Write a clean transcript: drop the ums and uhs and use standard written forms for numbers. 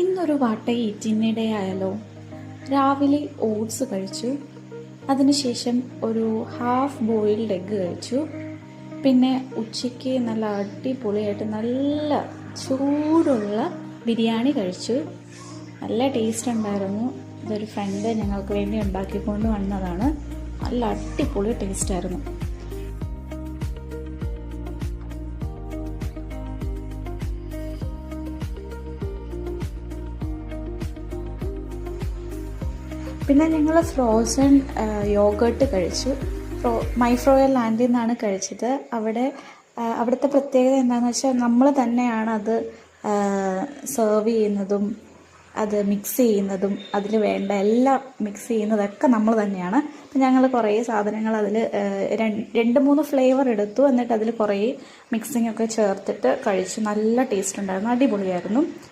ഇന്നൊരു വാട്ട eating day ആയാലോ. രാവിലെ ഓട്സ് കഴിച്ചു, അതിനുശേഷം ഒരു ഹാഫ് ബോയിൽഡ് എഗ്ഗ് കഴിച്ചു. പിന്നെ ഉച്ചയ്ക്ക് നല്ല അടിപൊളിയായിട്ട് നല്ല ചൂടുള്ള ബിരിയാണി കഴിച്ചു. നല്ല ടേസ്റ്റ് ഉണ്ടായിരുന്നു. ഇതൊരു ഫ്രണ്ട് ഞങ്ങൾക്ക് വേണ്ടി ഉണ്ടാക്കിക്കൊണ്ട് വന്നതാണ്. നല്ല അടിപൊളി ടേസ്റ്റായിരുന്നു. പിന്നെ ഞങ്ങൾ ഫ്രോസൺ യോഗേർട്ട് കഴിച്ചു. മൈഫ്രോയൽ ലാൻഡിൽ നിന്നാണ് കഴിച്ചത്. അവിടുത്തെ പ്രത്യേകത എന്താണെന്ന് വെച്ചാൽ നമ്മൾ തന്നെയാണ് അത് സെർവ് ചെയ്യുന്നതും അത് മിക്സ് ചെയ്യുന്നതും അതിൽ വേണ്ട എല്ലാം മിക്സ് ചെയ്യുന്നതൊക്കെ നമ്മൾ തന്നെയാണ്. അപ്പം ഞങ്ങൾ കുറേ സാധനങ്ങൾ അതിൽ 2-3 ഫ്ലേവർ എടുത്തു. എന്നിട്ട് അതിൽ കുറേ മിക്സിംഗ് ഒക്കെ ചേർത്തിട്ട് കഴിച്ചു. നല്ല ടേസ്റ്റ് ഉണ്ടായിരുന്നു, അടിപൊളിയായിരുന്നു.